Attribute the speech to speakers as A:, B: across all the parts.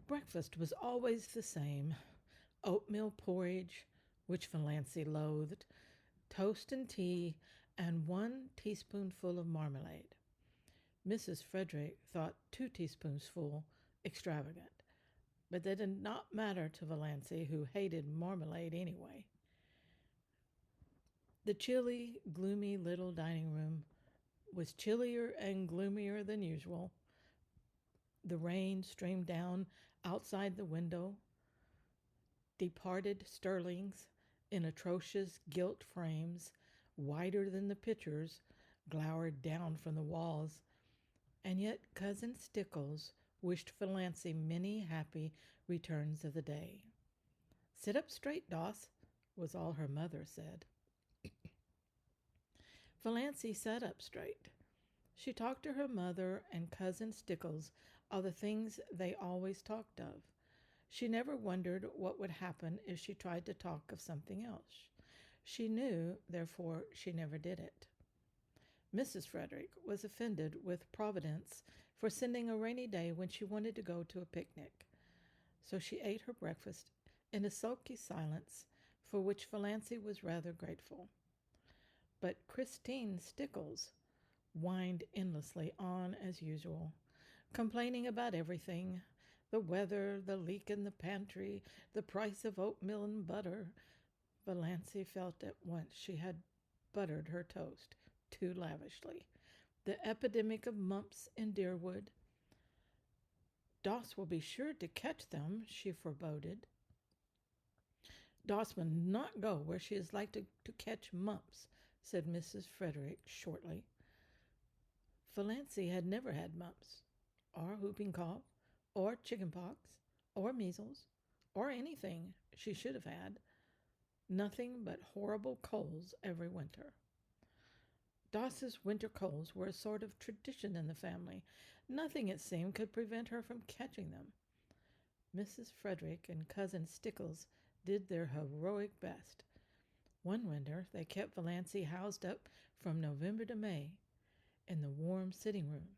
A: Breakfast was always the same: oatmeal porridge, which Valancy loathed, toast and tea, and 1 teaspoonful of marmalade. Mrs. Frederick thought 2 teaspoonsful extravagant, but that did not matter to Valancy, who hated marmalade anyway. The chilly, gloomy little dining room was chillier and gloomier than usual. The rain streamed down outside the window. Departed Stirlings in atrocious gilt frames, whiter than the pictures, glowered down from the walls, and yet Cousin Stickles wished Valancy many happy returns of the day. "Sit up straight, Doss," was all her mother said. Valancy sat up straight. She talked to her mother and Cousin Stickles of the things they always talked of. She never wondered what would happen if she tried to talk of something else. She knew, therefore she never did it. Mrs. Frederick was offended with Providence for sending a rainy day when she wanted to go to a picnic. So she ate her breakfast in a sulky silence, for which Valancy was rather grateful. But Christine Stickles whined endlessly on as usual, complaining about everything: the weather, the leak in the pantry, the price of oatmeal and butter. Valancy felt at once she had buttered her toast too lavishly. The epidemic of mumps in Deerwood. "Doss will be sure to catch them," she foreboded. "Doss will not go where she is like to catch mumps," said Mrs. Frederick shortly. Valancy had never had mumps, or whooping cough, or chicken pox, or measles, or anything she should have had. Nothing but horrible colds every winter. Doss's winter colds were a sort of tradition in the family. Nothing, it seemed, could prevent her from catching them. Mrs. Frederick and Cousin Stickles did their heroic best. One winter they kept Valancy housed up from November to May in the warm sitting room.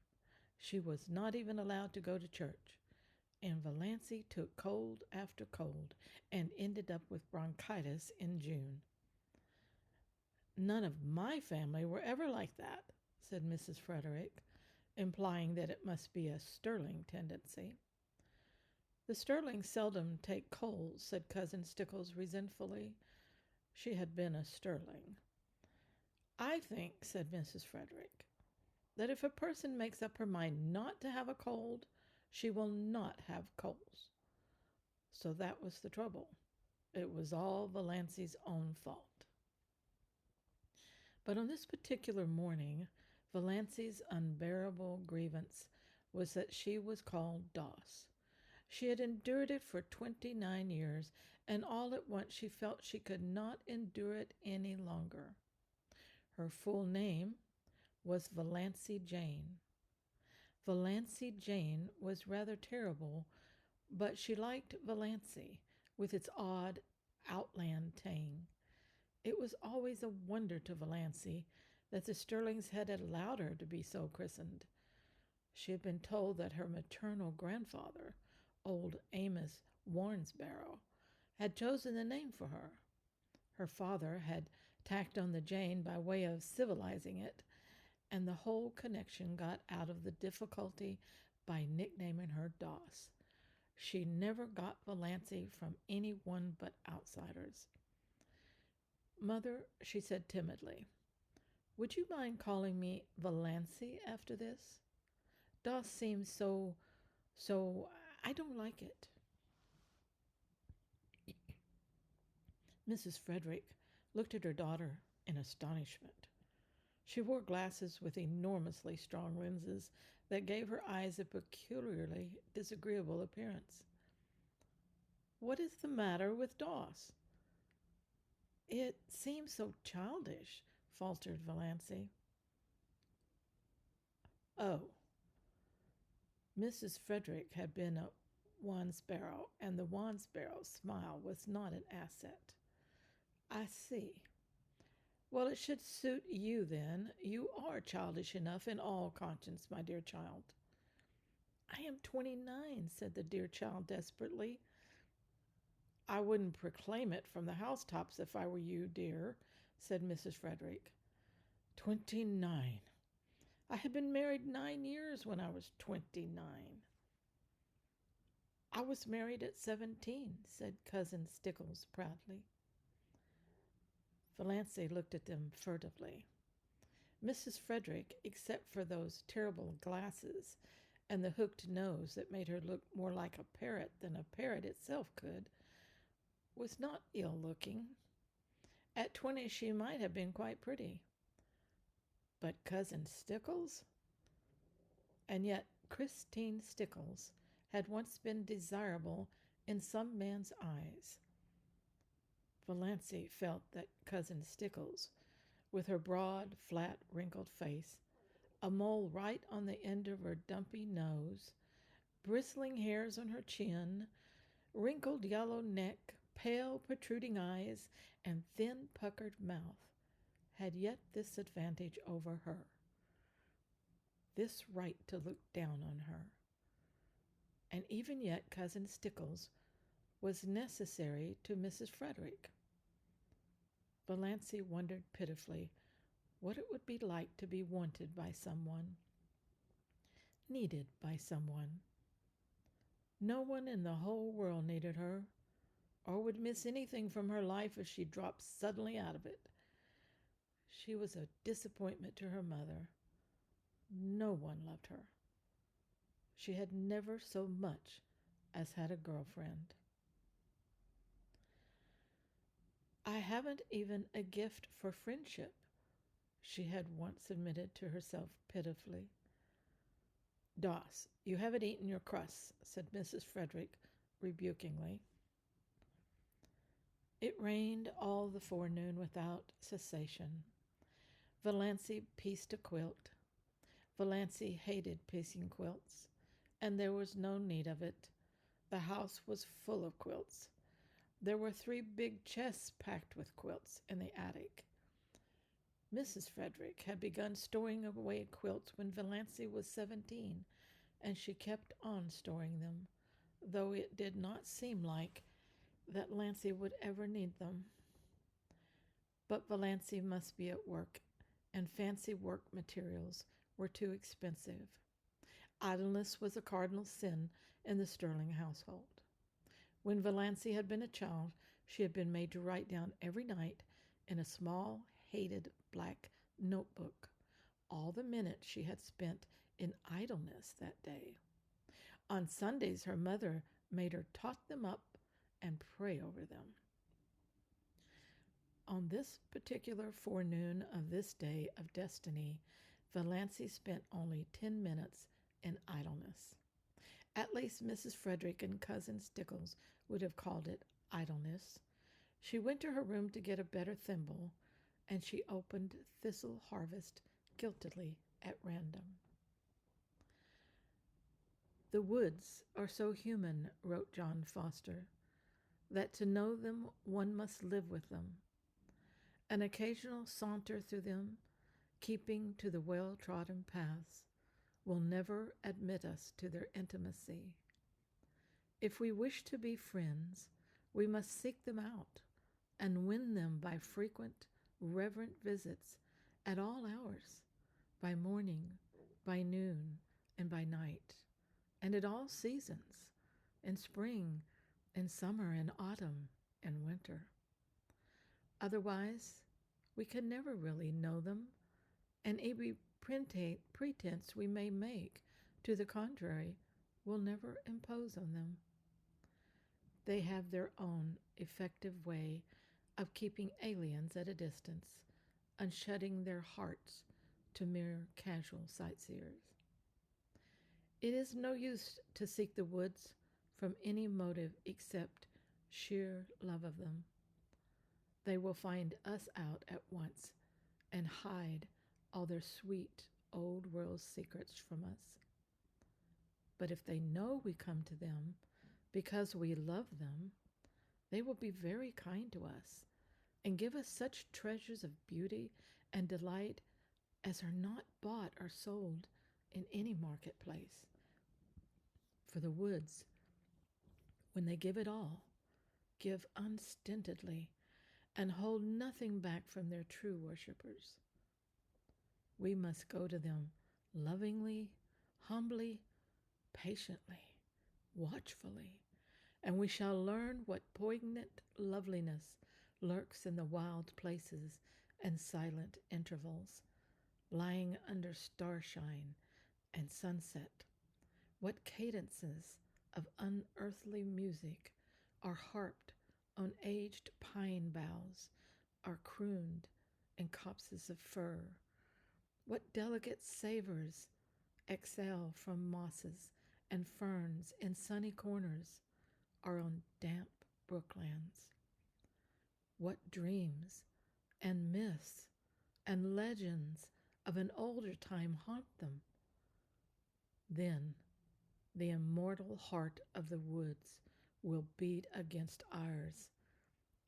A: She was not even allowed to go to church, and Valancy took cold after cold and ended up with bronchitis in June. "None of my family were ever like that," said Mrs. Frederick, implying that it must be a Stirling tendency. "The Stirlings seldom take colds," said Cousin Stickles resentfully. She had been a Stirling. "I think," said Mrs. Frederick, "that if a person makes up her mind not to have a cold, she will not have colds." So that was the trouble. It was all Valancy's own fault. But on this particular morning, Valancy's unbearable grievance was that she was called Doss. She had endured it for 29 years, and all at once she felt she could not endure it any longer. Her full name was Valancy Jane. Valancy Jane was rather terrible, but she liked Valancy, with its odd outland tang. It was always a wonder to Valancy that the Stirlings had allowed her to be so christened. She had been told that her maternal grandfather, old Amos Warnsbarrow, had chosen the name for her. Her father had tacked on the Jane by way of civilizing it, and the whole connection got out of the difficulty by nicknaming her Doss. She never got Valancy from any one but outsiders. "Mother," she said timidly, "would you mind calling me Valancy after this? Doss seems so, I don't like it." Mrs. Frederick looked at her daughter in astonishment. She wore glasses with enormously strong lenses that gave her eyes a peculiarly disagreeable appearance. "What is the matter with Doss?" "It seems so childish," faltered Valancy. "Oh." Mrs. Frederick had been a Wansbarrow, and the Wansbarrow smile was not an asset. "I see. Well, it should suit you then. You are childish enough in all conscience, my dear child." I am 29, said the dear child desperately. I wouldn't proclaim it from the housetops if I were you, dear, said Mrs. Frederick. 29. I had been married 9 years when I was 29. I was married at 17, said Cousin Stickles proudly. Valancy looked at them furtively. Mrs. Frederick, except for those terrible glasses and the hooked nose that made her look more like a parrot than a parrot itself could, was not ill-looking. At 20 she might have been quite pretty. But Cousin Stickles? And yet Christine Stickles had once been desirable in some man's eyes. Valancy felt that Cousin Stickles, with her broad, flat, wrinkled face, a mole right on the end of her dumpy nose, bristling hairs on her chin, wrinkled yellow neck, pale, protruding eyes, and thin, puckered mouth, had yet this advantage over her, this right to look down on her. And even yet Cousin Stickles was necessary to Mrs. Frederick. Valancy wondered pitifully what it would be like to be wanted by someone, needed by someone. No one in the whole world needed her, or would miss anything from her life if she dropped suddenly out of it. She was a disappointment to her mother. No one loved her. She had never so much as had a girlfriend. I haven't even a gift for friendship, she had once admitted to herself pitifully. Doss, you haven't eaten your crusts, said Mrs. Frederick rebukingly. It rained all the forenoon without cessation. Valancy pieced a quilt. Valancy hated piecing quilts, and there was no need of it. The house was full of quilts. There were 3 big chests packed with quilts in the attic. Mrs. Frederick had begun storing away quilts when Valancy was 17, and she kept on storing them, though it did not seem like that Valancy would ever need them. But Valancy must be at work, and fancy work materials were too expensive. Idleness was a cardinal sin in the Stirling household. When Valancy had been a child, she had been made to write down every night in a small, hated black notebook all the minutes she had spent in idleness that day. On Sundays, her mother made her tot them up and pray over them. On this particular forenoon of this day of destiny, Valancy spent only 10 minutes in idleness. At least Mrs. Frederick and Cousin Stickles would have called it idleness. She went to her room to get a better thimble, and she opened Thistle Harvest guiltily at random. The woods are so human, wrote John Foster, that to know them one must live with them. An occasional saunter through them, keeping to the well-trodden paths, will never admit us to their intimacy. If we wish to be friends, we must seek them out and win them by frequent, reverent visits at all hours, by morning, by noon, and by night, and at all seasons, in spring, in summer, in autumn, and winter. Otherwise, we can never really know them, and every pretense we may make to the contrary will never impose on them. They have their own effective way of keeping aliens at a distance and shutting their hearts to mere casual sightseers. It is no use to seek the woods from any motive except sheer love of them. They will find us out at once and hide all their sweet old world secrets from us. But if they know we come to them because we love them, they will be very kind to us and give us such treasures of beauty and delight as are not bought or sold in any marketplace. For the woods, when they give it all, give unstintedly, and hold nothing back from their true worshippers. We must go to them lovingly, humbly, patiently, watchfully, and we shall learn what poignant loveliness lurks in the wild places and silent intervals, lying under starshine and sunset. What cadences of unearthly music are harped on aged pine boughs, are crooned in copses of fir. What delicate savors exhale from mosses and ferns in sunny corners are on damp brooklands. What dreams and myths and legends of an older time haunt them. Then the immortal heart of the woods will beat against ours,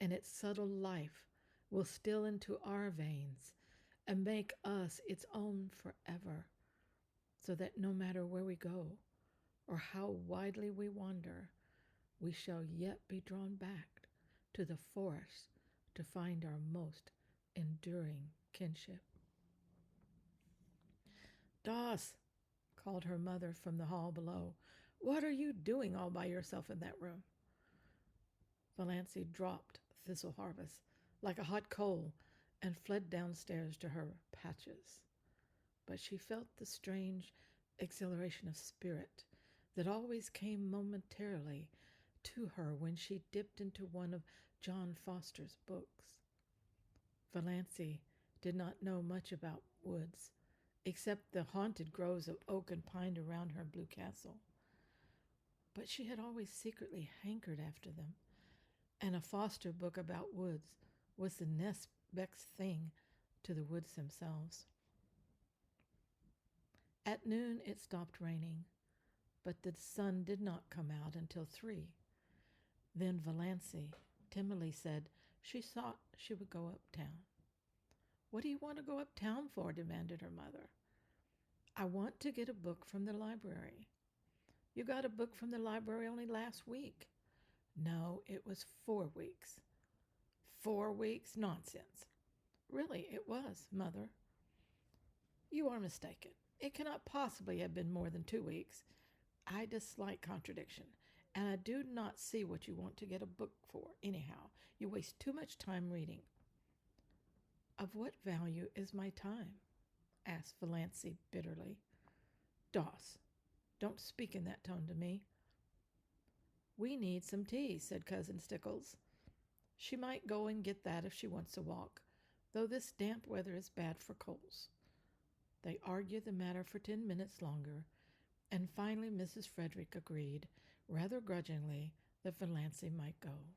A: and its subtle life will still into our veins and make us its own forever, so that no matter where we go or how widely we wander, we shall yet be drawn back to the forest to find our most enduring kinship. "Doss," called her mother from the hall below, "what are you doing all by yourself in that room?" Valancy dropped Thistle Harvest like a hot coal and fled downstairs to her patches. But she felt the strange exhilaration of spirit that always came momentarily to her when she dipped into one of John Foster's books. Valancy did not know much about woods, except the haunted groves of oak and pine around her blue castle. But she had always secretly hankered after them, and a Foster book about woods was the next best thing to the woods themselves. At noon it stopped raining, but the sun did not come out until 3. Then Valancy timidly said she thought she would go uptown. "What do you want to go uptown for?" demanded her mother. "I want to get a book from the library." "You got a book from the library only last week." "No, it was 4 weeks." 4 weeks? Nonsense. "Really, it was, Mother." "You are mistaken. It cannot possibly have been more than 2 weeks. I dislike contradiction, and I do not see what you want to get a book for, anyhow. You waste too much time reading." "Of what value is my time?" asked Valancy bitterly. "Doss, don't speak in that tone to me." "We need some tea," said Cousin Stickles. "She might go and get that if she wants to walk, though this damp weather is bad for colds." They argued the matter for 10 minutes longer, and finally Mrs. Frederick agreed, rather grudgingly, that Valancy might go.